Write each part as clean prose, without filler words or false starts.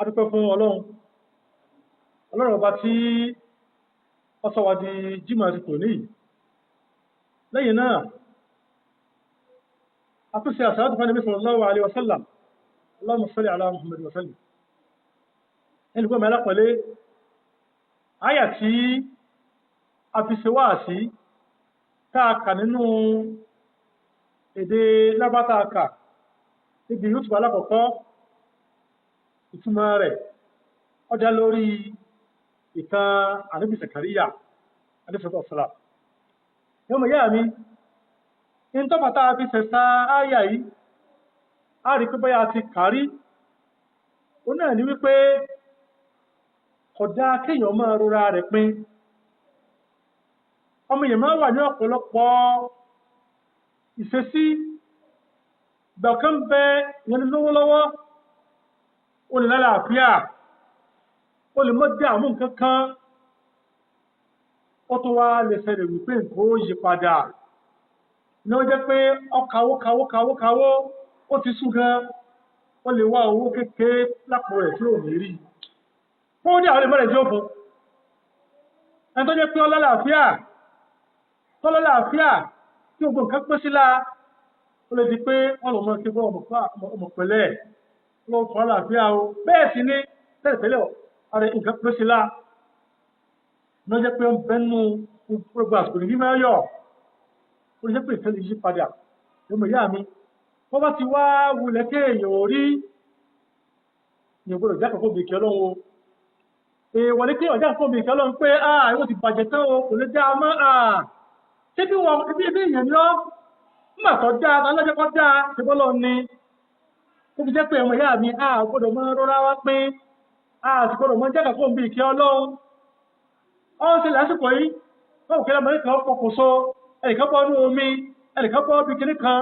adúpẹ́ fún ọlọ́run ọba tí ó sọ wá di jímọ̀ ti tòní lẹ́yìn náà àtúnṣe àṣàlátù fún Ànábì sallallahu alaihi wasallam Allahumma salli ala Muhammad wa sallim ẹnìgbọ́n mẹ́lá pẹ̀lẹ́ àyà tí a fi ṣe wáàsí táàkà nínú èdè lábátàkà níbi YouTube alákọ̀ọ́kọ́ ìtumọ̀ rẹ̀ ó dá lórí ìtàn Ànábì Zakariya alayhi salam yọmọ yá mi in tó bàtà fi ṣẹ̀ṣà áyà yìí a rí pé báyà ti kàrí ó náà ní wípé kódà kéèyàn máa rora rẹ̀ pin ọmọ èèyàn máa wà ní ọ̀pọ̀lọpọ̀ ìṣesí gbọ̀kan bẹ ìyẹn lówó lọ́wọ́ ó lè lálàáfíà ó lè mọ́ dé àmú nǹkan kan ó tó wá lè ṣẹlẹ̀ wípé nǹkan ó yí padà ní ó jẹ́ pé ọkàwó ó ti sú gan ó lè wá owó kékeré lápò rẹ̀ tí ò ní rí fún ó ní àwọn ìmọ̀lẹ̀ tí ó fún ẹni tó jẹ́ pé ọlọ́láàfíà tí ogun nǹkan pẹ́ sílá ó lè di pé wọ́n lọ mọ́ kí wọ́n ọmọ pẹ̀lẹ́ lọ fún àlàáfíà o bẹ́ẹ̀ sì ni tẹ́lẹ̀tẹ́lẹ̀ ààrẹ nǹkan pẹ́ sílá ní ó jẹ́ pé ó ń bẹ́nu gbogbo àsìkò ní máa yọ̀ ó lè jẹ́ pé ìfẹ́ lè yí padà ọmọ ìyá mi wọ́n bá ti wá wulẹ̀ kéèyàn orí ìyẹ̀gbọ́dọ̀ jákòókò bìkẹ́ ọlọ́run èèwọ̀ ní kí ọjà kó bìkẹ́ ọlọ́run pé ìwọ́n ti bàjẹ́ tán o kò lè dá a mọ́ ṣé bí wọn ibi èèyàn ni ọ́ nígbà tó dá alọ́jọ́ kọ́ dá ṣe bọ́lọ́ ni ó fi jẹ́ pé ọmọ ìyá mi gbọ́dọ̀ mọ́ rọra wá pín sì gbọ́dọ̀ mọ́ jákòókò bìkẹ́ ọlọ́run ọ́n ṣe lásìkò yìí wọ́n kẹ́lẹ́ mọ́ nìkan pokùnso ẹnìkan bọ́ ní omi ẹnìkan bọ́ bí kìnnì kan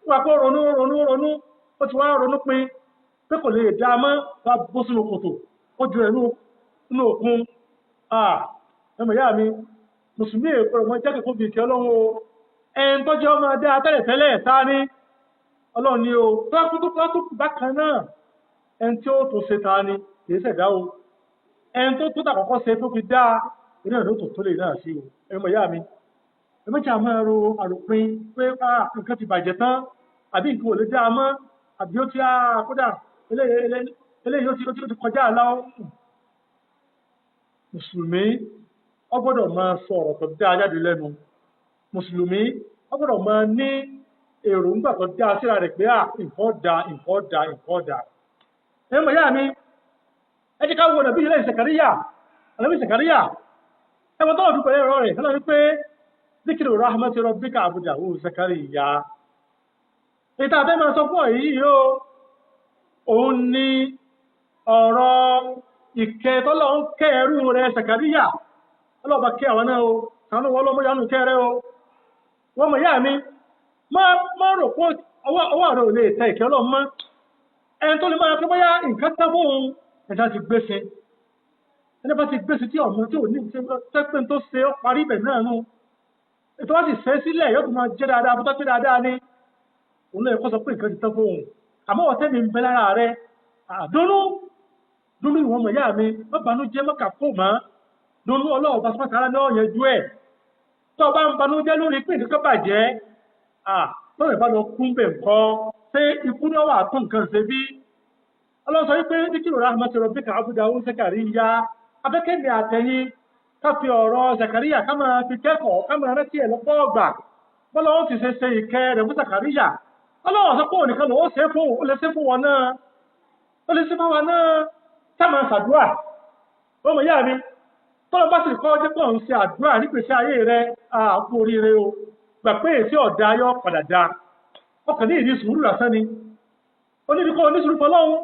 wọ́n kó ronú ó ti wá ronú pin pé kò lè dá a mọ́ bá bó sínú kòtò ó ju ẹ̀rú inú òkun ọmọ ìyá mi mùsùlùmí èkó ọmọ jẹ́ kẹ́kọ̀ọ́ bìí kí ọlọ́run o ẹn tó jẹ́ ọmọ adé atẹ́lẹ̀tẹ́lẹ̀ ta ní ọlọ́run ni o tó kú bákan náà ẹn tí ó tó ṣe ta ni kìí ṣẹ̀dá o ẹn tó tàkọ́kọ́ ṣe tó fi dá iná ìlú tó lè náà sí o ọmọ ìyá mi ẹmọ́jà máa ro àròpin pé nǹkan ti bàjẹ́ tán àbí nǹkan ò lè dá a mọ́ àbí ó ti kódà eléyìí ó ti kọjá àlá mùsùlùmí ó gbọ́dọ̀ máa sọ ọ̀rọ̀ tó dá jáde lẹ́nu mùsùlùmí ó gbọ́dọ̀ máa ní èròǹgbà tó dá síra rẹ̀ pé nǹkan dá ẹmọ ìyá mi ẹ jẹ́ ká wo nàbí ilé Zakariya ẹwọ́n tó wà fún pẹ̀lú ẹ̀rọ rẹ̀ lọ́nà wípé zikiru rahmati rabbika abdahu Zakariya ìta àbẹ́ máa sọ fún ọ̀yí yóò òun ni ọ̀rọ̀ ìkẹ́ tọ́lọ ń kẹ́ ẹrú rẹ̀ Zakariya ọlọ́ọ̀bá kẹ́ àwọn náà o sànú wọ́n lọ́mọ yánú kẹ́rẹ́ o wọ́n mọ̀ yá mi má rò pé ọwọ́ rẹ̀ ò lè tẹ ìkẹ́ ọlọ́mọ ẹni tó lè máa pẹ́ bóyá nǹkan tẹ́ fún ẹ̀dá ti gbéṣe ẹni bá ti gbéṣe tí ọ̀mọ tí ò ní tẹ́pẹ́ tó ṣe ó parí ibẹ̀ náà nù ètò wá sì fẹ́ sílẹ̀ yóò tún máa jẹ́ dáadáa bó tọ́pẹ́ dáadáa ní òun lè kọ́ sọ pé nǹkan ti tán fún òun àmọ́ ọ̀tẹ́ mi ń bẹ lára rẹ̀ dúnú ìwọ̀n mọ̀ yá mi má banújẹ́ mọ́kà kó mọ́ dúnú ọlọ́ọ̀bá sọ́tara náà yanjú ẹ̀ tó bá ń banújẹ́ lórí pé nǹkan bàjẹ́ lọ́rẹ̀ bá lọ kún bẹ̀ ńkọ́ ṣé ikú ní ọwọ́ àtún nǹkan ṣe bí ọlọ́sọ wípé zikiru rahmati rabbika abdahu Zakariya afẹ́kẹ́mi àtẹ̀yìn ká fi ọ̀rọ̀ Zakariya ká máa fi kẹ́kọ̀ọ́ ká máa rántí ẹ̀ lọ́pọ̀ ọgbà bọ́lá wọn ti ṣe ìkẹ́ rẹ̀ fún Zakariya ọlọ́wọ́ sọ pé òníkan lòó ṣe fún ó lè ṣe fún wọn náà ó lè ṣe fún wọn náà tá máa ṣàdúrà ọmọ ìyá mi tọ́lọ́ bá sì kọ́ ọjọ́ pọ̀ ń ṣe àdúrà nígbèsí ayé rẹ̀ àpò oríire o gbà pé èsì ọ̀dà yọ padà dá ọkàn ní ìdí sùúrù lásán ni onídìíkọ́ oníṣùúrù fọlọ́hún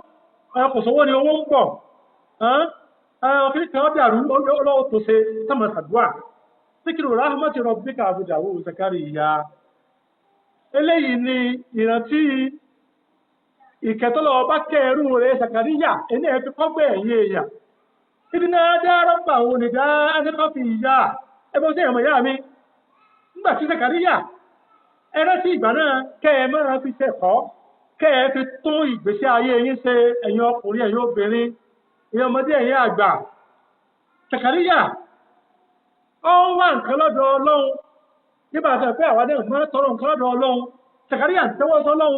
kò sówó ni owó ń pọ̀ ọkùnrin kan dàrú ọlọ́wọ́ tó ṣe tá máa ṣàdúrà zikiru rahmati rabbika abdahu Zakariya eléyìí ni ìrántí ìkẹtọ́lọ́ ọba kẹrù rẹ̀ Zakariya ẹni ẹ̀ fi kọ́gbẹ̀ ẹ̀yìn èèyàn ibi náà dá rọ́pà òun nìdá ẹnìkọ́fì ìyá ẹgbẹ́ sí ẹ̀mọ̀ ìyá mi nígbà tí Zakariya ẹrẹ́ sí ìgbà náà kẹ́ ẹ máa fi ṣẹ̀kọ́ kẹ́ ẹ fi tún ìgbésí ayé yín ṣe ẹ̀yin ọkùnrin ẹ̀yin obìnrin ìyẹn ọmọdé ẹ̀yìn àgbà Sàkáríyà ó ń wá nǹkan lọ́dọ̀ Ọlọ́run nígbà tó pé àwọn adẹ́rùn máa tọrọ nǹkan lọ́dọ̀ Ọlọ́run Sàkáríyà ń tẹ́wọ́ sọ́lọ́run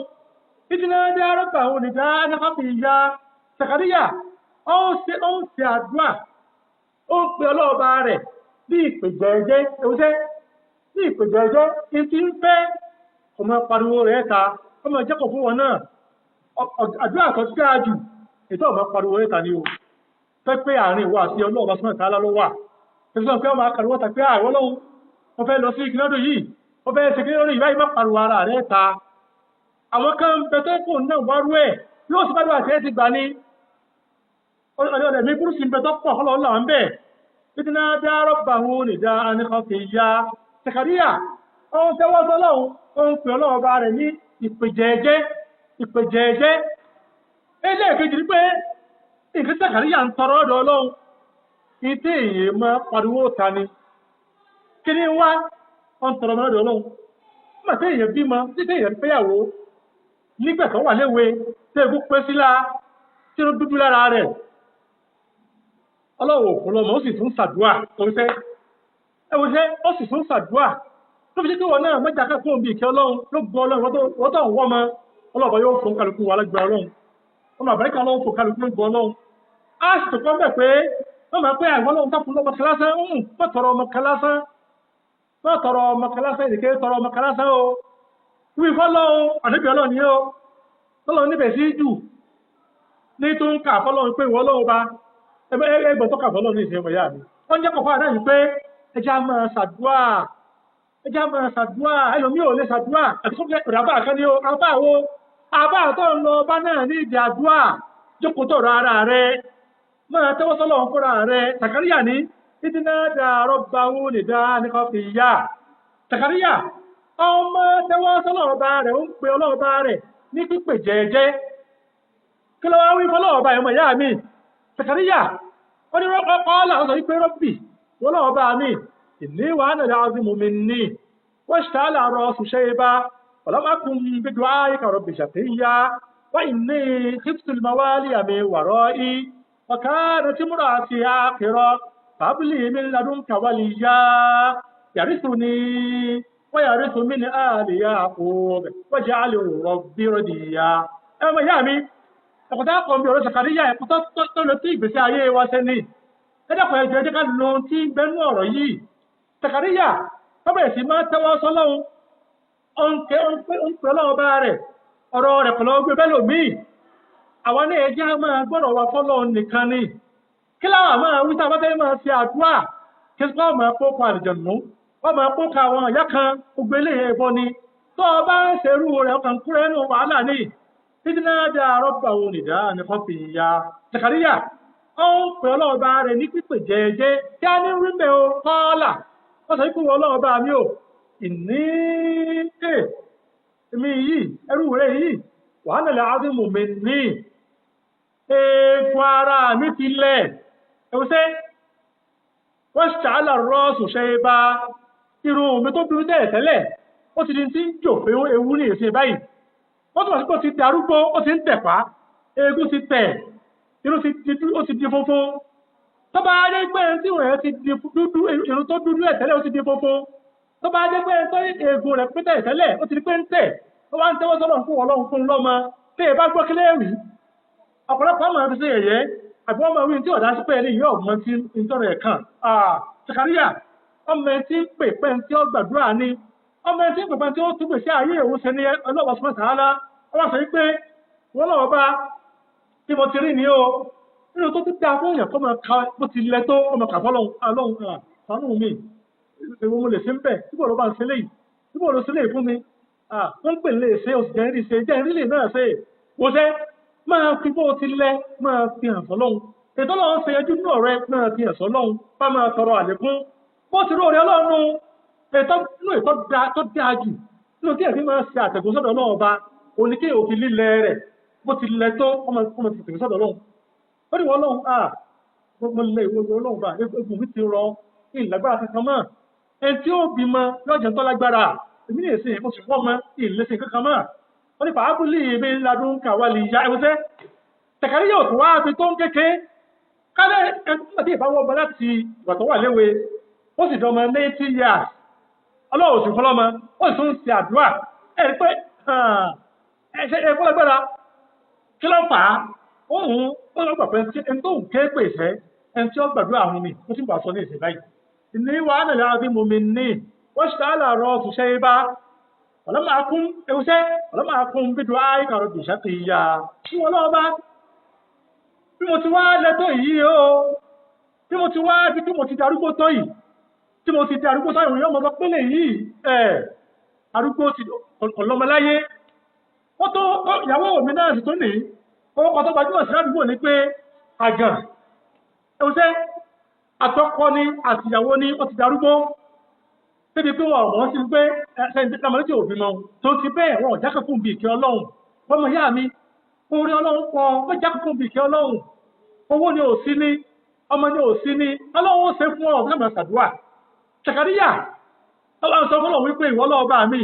títí náà dé arọ́gbà àwọn ònìdá anáfàfì ìyá Sàkáríyà ó ń ṣe àdúrà ó ń pe ọlọ́ọ̀bá rẹ̀ bí ìpèjẹ́jẹ́ ewúsẹ́ bí ìpèjẹ́jẹ́ ìtì ń fẹ́ ọmọ pariwo rẹ̀ ta ọmọ ìjẹ́kọ̀ fún wọn náà àdúrà tó dáa jù ètò ọmọ pariwo rẹ̀ ta ni o fẹ́ pé àárín ìwà àti ọlọ́ọ̀bá sọ́nà ìtàlá ló wà ẹ̀sùn pé ọmọ akàrùwọ́ ta pé àìwọ́ lọ́hun wọ́n fẹ́ lọ sí ìkìlọ́dọ̀ yìí wọ́n fẹ́ ṣe kílọ́dọ̀ yìí báyìí má pariwo ara rẹ̀ ta àwọn kan bẹ̀tẹ́kù náà wárú ẹ̀ yóò sì bá dùn àti ẹ̀ ti gbà ní ọ̀dọ̀ mi kúrú sí bẹ̀tọ́ pọ̀ ọlọ́ọ̀lá ń bẹ̀ títí náà dá rọ́bà wọn lè dá aníkan fi ya Sàkáríyà ó ń tẹ́wọ́ sọ́lọ́hun ó ń pè ọlọ́ọ̀bá rẹ̀ ní ìpèjẹ́jẹ́ ẹlẹ́ẹ̀kejì ní pé nǹkan Sàkáríyà ń tọrọ ọ̀dọ̀ Ọlọ́run ìdí èyí máa pariwo ta ni kí ni wá ó ń tọrọ ọ̀dọ̀ Ọlọ́run nígbà tí èèyàn bímọ tí èèyàn fẹ́yàwó nígbà tó wà léwe tí egbò pé sílá tí ó dúdú lára rẹ̀ Ọlọ́run òkun lọmọ ó sì tún ṣàdúà ẹwùsẹ́ ó sì tún ṣàdúà tó fi jẹ́ kí wọn náà mẹ́jà kẹ́kọ̀ọ́ bí ìkẹ́ Ọlọ́run ló gbọ́ Ọlọ́run wọ́n tó ń wọ́ ọmọ Ọlọ́run yóò fún kálukú wa lágbára Ọlọ́run ọmọ àbáríkà Ọlọ́run fún kálukú ló gbọ́ Ọlọ́run á sì tó kọ́ bẹ̀ pé wọ́n máa pé àwọn Ọlọ́run tápùn lọ́mọ kẹlásán wọ́n tọrọ ọmọ kẹlásán ìdíkẹ́ tọrọ ọmọ kẹlásán o wí fọ́lọ́run àdébí Ọlọ́run ni ó Ọlọ́run níbẹ̀ sí jù ní tó ń kà fọ́lọ́run pé ìwọ Ọlọ́run bá ẹgbẹ̀ tó kà fọ́lọ́run ní ìsìn ọmọ ìyá mi wọ́n jẹ́ kọ̀ọ̀fà náà yìí pé ẹjá máa ṣàdúà ẹlòmí ò lè ṣàdúà àti fún ìràbà kan ní àbá tó ń lọ bá náà ní ìdí àdúà jókòó tó rọ ara rẹ̀ máa tẹ́wọ́ sọ́lọ́run fúnra rẹ̀ Sàkáríyà ní títí náà dá rọ́bàwó lè dá nìkan fi yá Sàkáríyà ọmọ tẹ́wọ́ sọ́lọ́run bá rẹ̀ ó ń pe Ọlọ́run bá rẹ̀ ní pípè jẹ́ẹ́jẹ́ kí ló wá wí fọ́lọ́run bá ẹ̀mọ̀ ìyá mi Sàkáríyà ó ní rọ́pọ́ọ́lá ó sọ wípé rọ́bì Ọlọ́run bá mi ìní wà á nàlẹ́ azimu mi ní wọ́n ṣe tààlà rọ ṣùṣẹ́ ibà ọlọ́mọkùn bídùn áyíkà rọ̀bì ṣàtìyà wọ́n ìní kípsùl mawálì àmì wàrọ̀ í وكانت امرأتي عاقرا فهب لي من لدنك وليا يرثني ويرث من آل يعقوب واجعله ربي رضيا ẹmọ ìyá mi ẹ̀kọ́tà kan bí ọ̀rọ̀ Sàkáríyà ẹ̀kọ́tà tó lọ sí ìgbésí ayé wa sẹ́ni ẹ̀dàpọ̀ ẹ̀jọ̀ ẹ̀jẹ̀ ká lọ tí gbẹ́nu ọ̀rọ̀ yìí Sàkáríyà tọ́bẹ̀rẹ̀ sí máa tẹ́wọ́ sọ́lọ́run ó ń pè Ọlọ́run bá rẹ̀ ọ̀rọ̀ rẹ̀ pẹ̀lú ọgbẹ́ bẹ́lòmíì àwọn ní ẹjẹ́ máa gbọ́dọ̀ wà fọ́lọ́run nìkan ni kí láwà máa wí tá a bá fẹ́ máa ṣe àdúrà kí sọ́ máa pókò àlùjànnú wọ́n máa pókò àwọn ìyá kan gbogbo eléyìí ẹbọ ni tó o bá ń ṣerú rẹ̀ ọkàn kúrẹ́ nù wàhálà ní títí náà dá rọ́bà òun nìdá nìkan fi ya Sàkáríyà ó ń pè Ọlọ́run bá rẹ̀ ní pípè jẹ́ẹ́jẹ́ kí á ní rí mẹ́ o kọ́ọ́là wọ́n sọ wípé Ọlọ́run bá mi ò ìní èmi yìí ẹrú rẹ̀ yìí wàhálà làázìmù mi ní eegun ara mi ti lẹ̀ ẹ̀wọ́sẹ́ wọ́n ṣàálà rọ́ọ̀sù ṣe bá irun mi tó dúró tẹ́lẹ̀ ó ti di tí ń jò pé ewu ní ìsìn báyìí wọ́n tó wà sí pé ó ti darúgbó ó ti ń tẹ̀pá eegun ti tẹ̀ irun ó ti di funfun tó bá jẹ́ pé tí ìrìn ti di dúdú irun tó dúdú ẹ̀ tẹ́lẹ̀ ó ti di funfun tó bá jẹ́ pé tó eegun rẹ̀ pé tẹ́lẹ̀ ó ti di pé ń tẹ̀ ó wá ń tẹ́wọ́ sọ́lọ́ fún Ọlọ́run fún lọ́mọ tí ẹ bá gbọ́ kílẹ̀ rí ọ̀pọ̀lọpọ̀ ọmọ ẹ̀fẹ́ sí ẹ̀yẹ́ àbí ọmọ ìwé tí ọ̀dá sí pé ẹni yóò mọ́ tí ń tọrọ ẹ̀ kàn Sàkáríyà ọmọ ẹ̀ tí ń pè pẹ́ tí ó gbàdúrà ní ọmọ ẹ̀ tí ń pè pẹ́ tí ó túbọ̀ sí ayé ìwò ṣe ní Ọlọ́run Subhanahu wa ta'ala wọ́n sọ pé wọ́n lọ́wọ́ bá tí mo ti rí ní o nínú tó ti dá fún èèyàn kọ́ máa ka bó ti lẹ tó ọmọ kà fọ́lọ́run sánú mi èwo mo lè ṣe ń bẹ̀ síbò ló bá ń ṣe léyìí síbò ló ṣe léyìí fún mi wọ́n ń pè lè ṣe òsì jẹ́ ìrírí náà ṣe wọ́ṣẹ́ máa fi bó ti lẹ máa fi hàn sọ́lọ́hun ètò Ọlọ́run ṣe ẹjú náà rẹ máa fi hàn sọ́lọ́hun bá máa tọrọ àlékún bó ti róore Ọlọ́run ètò tó dáa jù nínú kí ẹ̀fí máa ṣe àtẹ̀gùn sọ́dọ̀ náà ọba oníkè òfin lílẹ̀ rẹ̀ bó ti lẹ tó ọmọ ti tẹ̀gùn sọ́dọ̀ Ọlọ́run ó ní wọ́n Ọlọ́run mo lè ìwé Ọlọ́run bá egun mi ti rọ ìlágbára kankan mọ́ ẹni tí ó bímọ lọ́jọ́ tó lágbára èmi ní èsì mo sì wọ́n mọ́ ìlẹ́sìn kankan mọ́ wọ́n ní fàábùlì mi ladún kàwálì ìyá ẹwọ́sẹ́ Sàkáríyà ò tó wá fi tó ń kéke kálẹ̀ ẹgbẹ́ tí ìbáwọ́ ọmọ láti ìgbà tó wà léwe ó sì dọmọ 90 years ọlọ́run sì fọlọ́mọ ó sì tún ń ṣe àdúrà ẹ̀rí pé ẹ̀ṣẹ̀ ẹ̀fọ́lẹ́gbẹ́ra kí ló fà á ó lọ gbà pé ẹni tó ń ké pèsè ẹni tí ó gbàdúrà àwọn mi ó sì ń bà sọ ní ìsìn báyìí ìní wàhánà láti mú mi ní wọ́n ṣe tààlà rọ ṣùṣẹ́ ibà ọ̀lọ́mà kún ewúṣẹ́ ọ̀lọ́mà kún bídùn áìkàrọ̀ bìṣẹ́ ti yá kí wọ́n lọ́wọ́ bá bí mo ti wá lẹ́tọ̀ yìí o bí mo ti wá bí mo ti darúgbó tọ́ yìí tí mo ti darúgbó tọ́ ìròyìn ọmọ pẹ́lẹ̀ yìí arúgbó ti ọlọ́mọláyé ó tó ìyàwó mi náà sì tó ní owó kan tó gbajúmọ̀ sí àdúgbò ní pé àgàn ewúṣẹ́ àtọkọ ni àtìyàwó ni ó ti darúgbó débi pé wọn wọ́n sí pé ẹ̀ṣẹ́ tí òbí mọ́ tó ti bẹ́ẹ̀ wọn jákè fún bí ìkẹ́ ọlọ́run ọmọ ìyá mi orí ọlọ́run pọ̀ wọ́n jákè fún bí ìkẹ́ ọlọ́run owó ni ò sí ní ọmọ ni ò sí ní ọlọ́run ó ṣe fún ọ ọ̀gá mẹ́ta ṣàdúrà ṣàkàríyà ọlọ́run sọ fún ọ wípé ìwọ ọlọ́run bá mi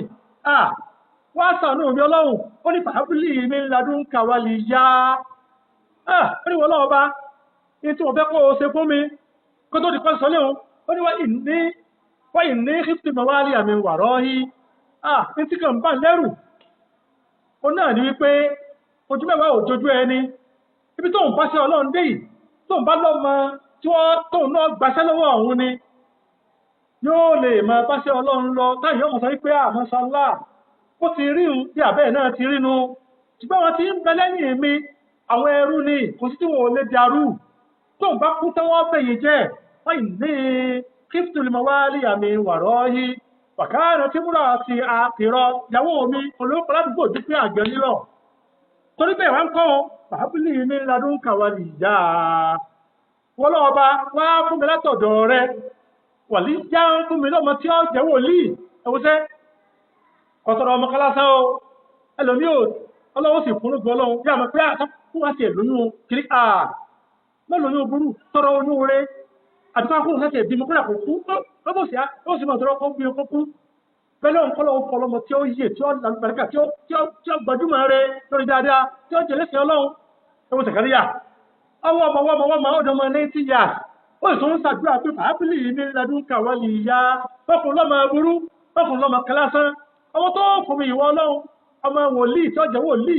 wọ́n á sànú mi ọlọ́run ó ní fàábílì mi ladún kàwálì yá ó ní ìwọ ọlọ́run bá ní tí wọ́n fẹ́ kó o ṣe fún mi kó tó di pẹ́ sọ léwu ó ní wọ́n ní kíftì mọ́wálì àmì wàrọ́ yìí ní tí kàn bá lẹ́rù ó náà ní wípé ojú mẹ́wàá ò jojú ẹni ibi tóun bá ṣe ọlọ́run dé yìí tóun bá lọ́mọ tí wọ́n tóun náà gbaṣẹ́ lọ́wọ́ ọ̀hún ni yóò lè máa bá ṣe ọlọ́run lọ táyì ọmọ sọ wípé àmọ́sálà ó ti rí un tí àbẹ́ẹ̀ náà ti rí nu ṣùgbọ́n wọn ti ń bẹ lẹ́yìn mi àwọn ẹrú ni kò sí tí wọn ò lè darú tóun bá kú tẹ́wọ́ bẹ̀yìn jẹ́ wọ́n ní kíftù mọ́wálì àmì wàrọ́ yìí wàkàrà tí múra ti àpèrọ ìyàwó mi olóòpọ̀ ládùúgbò dúpẹ́ àgbẹ̀ nílọ̀ torí bẹ́ẹ̀ wá ń kọ́ bàbílì ní ladún kàwálì ìyá wọ́n lọ́wọ́ bá wá fún mi látọ̀dọ̀ rẹ wàlí já ń fún mi lọ́mọ tí ó jẹ́ wòlíì ẹwọ́sẹ́ ọ̀sọ̀rọ̀ ọmọ kálásán o ẹlòmí ò ọlọ́wọ́ sì fún lóògùn ọlọ́run bí àmọ́ pé fún wa ti ẹ̀ lóyún kiri mọ́lòyún burú tọrọ oyún rẹ àdúgbò akóhùn sẹ́sẹ̀ ìbímọ kúrò kò kú lọ́bọ̀ sí ó sì mọ̀ tọrọ kó bí ọkọ̀ kú pẹ̀lú ọ̀pọ̀lọpọ̀ ọpọlọmọ tí ó yè tí ó lálùbáríkà tí ó gbajúmọ̀ rẹ lórí dáadáa tí ó jẹ́lẹ́sẹ̀ ọlọ́run ẹwọ Sàkáríyà ọwọ́ ọmọ ọdọmọ 90 years ó sì tún ń ṣàdúrà pé fàábílì ní ladún kàwálì ìyá ọkùn lọ́mọ burú ọkùn lọ́mọ kálásán ọmọ tó fún mi ìwọ ọlọ́run ọmọ wòlíì tí ó jẹ́ wòlíì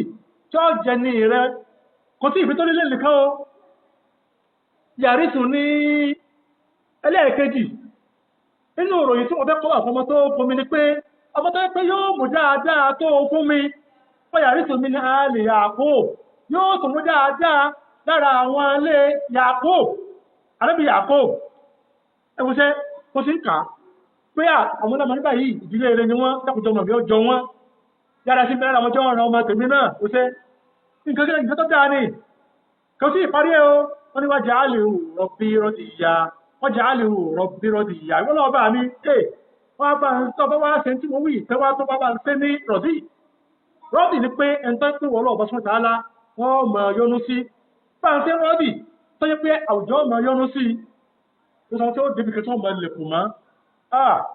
tí ó jẹ́ ní rẹ kò sí ìfi tó nílé nìkan o yàrísùn ní ẹlẹ́ẹ̀kejì nínú ìròyìn tí wọ́n fẹ́ kọ́ àfọmọ tó fún mi ni pé ọmọ tó pé yóò mú dáadáa tó fún mi wọ́n yàrísùn mi ní àlè Yàkó yóò tún mú dáadáa lára àwọn ilé Yàkó àrẹ́bí Yàkó ẹwùsẹ́ tó sì ń kà pé àwọn ọmọ nígbà yìí ìdílé rẹ ni wọ́n dákùjọ mọ̀ bí ó jọ wọ́n yára sí bẹ́rẹ̀ àwọn ọjọ́ ọmọ tèmi náà ó sẹ́ nǹkan tó dáa ni kò sí ìparí ẹ̀ o wọ́n ní wájà á lè rọ̀bí rọ́dì ìyá wọ́n jẹ́ àlè rọ̀bí rọ́dì ìyá ìwọ́n lọ́wọ́ bá mi wọ́n bá ń sọ bá wá ṣe tí mo wí ìtẹ́wá tó bá ń ṣe ní rọ́dì ni pé ẹni tó ń pè wọ́n lọ́wọ́ bọ́sùn tààlà wọ́n mọ̀ yọnu sí bá ń ṣe rọ́dì tó yẹ pé àwùjọ mọ̀ yọnu sí ó sọ tí ó débi kẹtọ́ mọ̀ lẹ̀kùn mọ́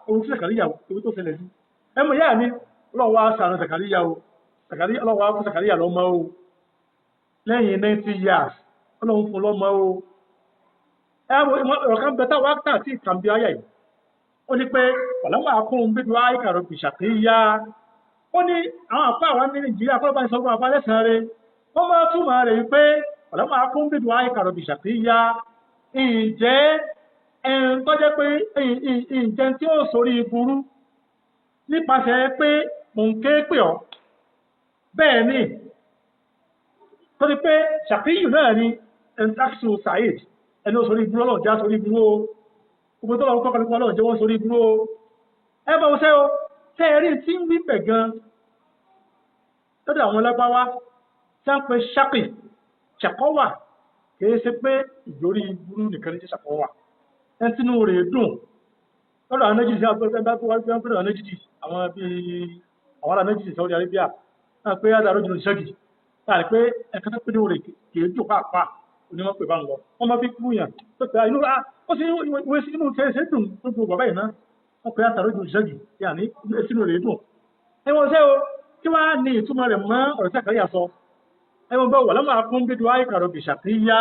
ohun tí Sàkáríyà ewu tó ṣẹlẹ̀ sí ẹmọ ìyá mi ọlọ́wọ́ aṣàrùn Sàkáríyà o ọlọ́wọ́ fún Sàkáríyà lọ́mọ o lẹ́yìn 90 years ọlọ́run fún lọ́mọ o ọ̀kan bẹ̀tà wákàtà tí ìkàmbí ayà yìí ó ní pé ọ̀lọ́mọ akún bídú àìkàrọ̀ Sàkáríyà ó ní àwọn àpá àwọn ní Nàìjíríà kọ́lọ́bá ń sọ fún àpá lẹ́sàn rẹ̀ wọ́n máa túmọ̀ rẹ̀ wípé ọ̀lọ́mọ akún bídú àìkàrọ̀ Sàkáríyà ìjẹ́ ẹn tó jẹ́ pé ìjẹ́ tí ó sórí burú nípasẹ̀ pé mò ń ké pè ọ́ bẹ́ẹ̀ ni tó ní pé Sàkáríyù náà ni ẹntáksù Said ẹni ó sórí burú ọlọ́run já sórí burú o gbogbo tó lọ́wọ́ kọ́kọ́ ọlọ́run jẹ́ wọ́n sórí burú o ẹ bá wọ́n sẹ́ o tẹ́ ẹ̀rí tí ń wí pẹ̀ gan lọ́dọ̀ àwọn lábáwá tí a ń pe ṣàkọ́wà kìí ṣe pé ìjórí burú nìkan ní ṣàkọ́wà ẹn tínú rẹ̀ dùn lọ́dọ̀ àwọn méjì sí àwọn méjì àwọn ará méjì Saudi Arabia náà pé àdàrú jùlọ ṣẹ́gì láàrin pé ẹ̀ka tó pínú rẹ̀ kìí dùn pàápàá onímọ̀ pè bá ń lọ wọ́n máa fi kú yàn tó pé inú ó sì wé sí inú tẹ́ ṣe dùn gbogbo bàbá yìí náà wọ́n pé àdàrú jùlọ ṣẹ́gì yà ní sínú rẹ̀ dùn ẹwọ́n sẹ́ o kí wá ní ìtumọ̀ rẹ̀ mọ́ ọ̀rọ̀ tí Sàkáríyà sọ ẹwọ́n bọ́ wà lọ́mọ akún bídú àìkàrọ̀ Sàkáríyà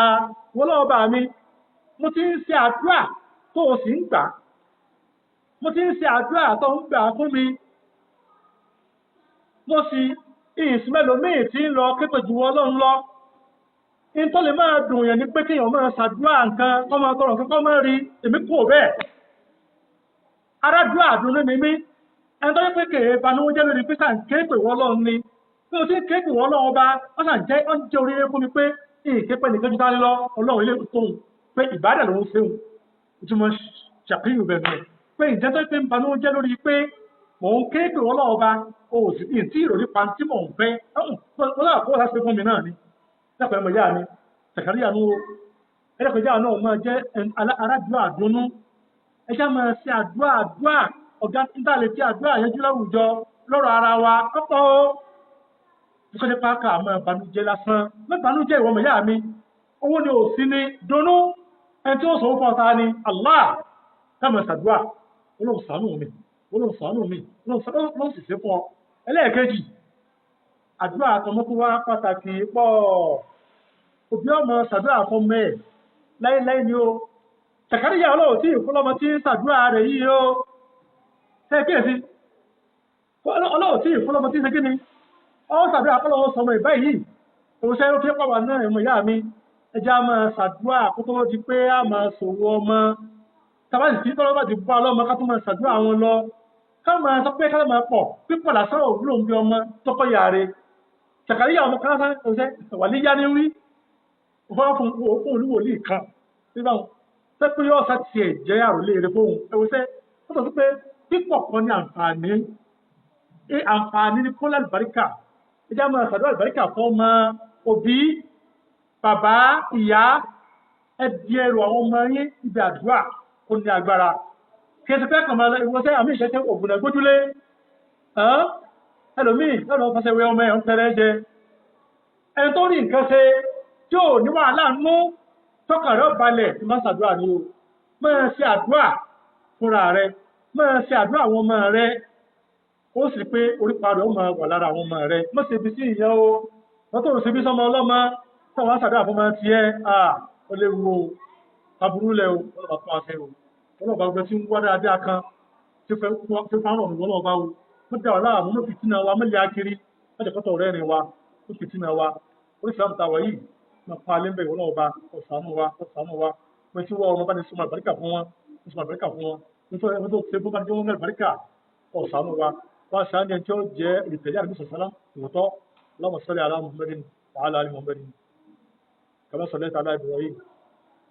wọ́n lọ́wọ́ bá mi mo ti ń ṣe àdúrà tó o sì ń gbà mo ti ń ṣe àdúrà tó ń gbà fún mi mo sì ìsúnmẹ́lòmíì tí ń lọ képe jù Ọlọ́run lọ in tó lè máa dùn yẹn ni pé kéèyàn máa ṣàdúrà nǹkan kọ́ máa tọrọ nǹkan kọ́ máa rí èmi kú ò bẹ́ẹ̀ arádùúrà àdúró ni mí ẹni tó yẹ pé kèé banújẹ́ lórí pé sàn kéèpè wọ́ Ọlọ́run ni bí mo ti ń kéèpè wọ́ Ọlọ́run ọba wọ́n sàn jẹ́ oríire fún mi pé ìképe nìkan jù dání lọ Ọlọ́run ilé tóun pé ìbádà lòun ṣeun ìtumọ̀ ṣàpíyù bẹ̀rẹ̀ pé ìjẹ́ tó pé ń banújẹ́ lórí pé mò ń kéèpè wọ́ Ọlọ́run ọba o sì ní tí ìròrí pa tí mò ń fẹ́ wọ́n kó láti fún mi náà ni lẹ́pẹ̀ẹ́ mọ̀ yá mi Sàkáríyà nú ẹlẹ́pẹ̀ẹ́jà náà máa jẹ́ aládùúrà àdúnú ẹjá máa ṣe àdúrà ọ̀gá nígbà lè fi àdúrà yẹjú láwùjọ lọ́rọ̀ ara wa ọ̀pọ̀ o nípa nípa ká máa banújẹ́ lásán mẹ́banújẹ́ ìwọ̀n mọ̀ yá mi owó ni ò sí ní dunnú ẹni tí ó sọ fún ọta ni Allah káàmọ̀ ṣàdúrà Ọlọ́run ṣàánú mi Ọlọ́run ṣàánú mi Ọlọ́run sì ṣe fún ọ ẹlẹ́ẹ̀kejì àdúrà àtọmọ tó wá pàtàkì pọ̀ òbí ọmọ ṣàdúrà fún mẹ́ láíláí ni ó Sàkáríyà Ọlọ́run tí ìfúnlọ́mọ tí ń ṣàdúrà rẹ̀ yìí ó tẹ́ẹ̀kíyèsí Ọlọ́run tí ìfúnlọ́mọ tí ń ṣe kí ni ọ ṣàdúrà fọ́lọ́wọ́ sọmọ ìbá yìí òun ṣe fi pàwà náà ẹ̀mọ̀ ìyá mi ẹjá máa ṣàdúrà kó tó di pé a máa ṣòwò ọmọ tàbátì tí tọ́lọ́ bá ti bá ọlọ́mọ ká tó máa ṣàdúrà wọn lọ ká máa sọ pé ká máa pọ̀ pípọ̀ lásán òwúrò ń bí ọmọ tọ́kọ̀ yà rẹ̀ Sàkáríyà ọmọ kan sáà ṣe wà ní yá ní wí fọ́n fún olúwòlì kan nígbà wọn tẹ́ pé yóò sá tiẹ̀ jẹ́ àròlé rẹ̀ fóun ẹ̀wọ̀sẹ́ ó sọ pé pípọ̀ kan ní àǹfààní ní kó lálùbáríkà ẹjá máa ṣàdúrà àlùbáríkà fún ọmọ òbí bàbá ìyá ẹbí ẹrù àwọn ọmọ yín ibi àdúrà kò ní agbára kí ẹsẹ̀ fẹ́ kàn máa ìwọ́sẹ́ àmì ìṣẹ́ṣẹ́ ògùn ẹgbójúlé ẹlòmíì lọ́nà fẹsẹ̀ wẹ ọmọ ẹ̀ ń tẹ́rẹ́ jẹ ẹni tó rí nǹkan ṣe tí ò ní wàhálà nú tọ́kàn rẹ̀ balẹ̀ tí máa ṣàdúrà ní o máa ṣe àdúrà fúnra rẹ̀ máa ṣe àdúrà àwọn ọmọ rẹ̀ ó sì pé orípa rẹ̀ ó máa wà lára àwọn ọmọ rẹ̀ má ṣe bí sí ìyẹn o wọ́n tó ń ṣe bí sọmọ ọlọ́mọ tó wọ́n ṣàdúrà fún ọmọ tiẹ̀ ó léwu o aburú lẹ̀ o ọlọ́ba fún aṣẹ o ọlọ́ba gbẹ tí ń wá dáadáa kan tí fẹ́ ràn mí ọlọ́ba o mo dá ọ̀la àmú fìtínà wa mẹ́lẹ̀ akiri mẹ́jẹ̀kọ́tọ̀ rẹ̀ rìn wa ó fìtínà wa oríṣiríṣi àmì tàwa yìí máa pa alẹ́ ń bẹ̀ ọlọ́ba ọ̀sánú wa pé tí wọ́n ọmọ bá ní sọmọ àlùbáríkà fún wọn nítorí ẹni tó ṣe bó bá ní wọ́n àlùbáríkà ọ̀sánú wa wọ́n ṣáà ní ẹni tí ó jẹ́ olùtẹ̀lé àdúgbò sọ̀sálá ìwòtọ́ اللهم صل على محمد وعلى ال محمد كما صليت على ابراهيم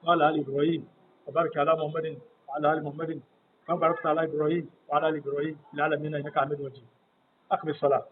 وعلى ال ابراهيم وبارك على محمد وعلى ال محمد كما باركت على ابراهيم وعلى ال ابراهيم في العالمين انك حميد مجيد اقم الصلاه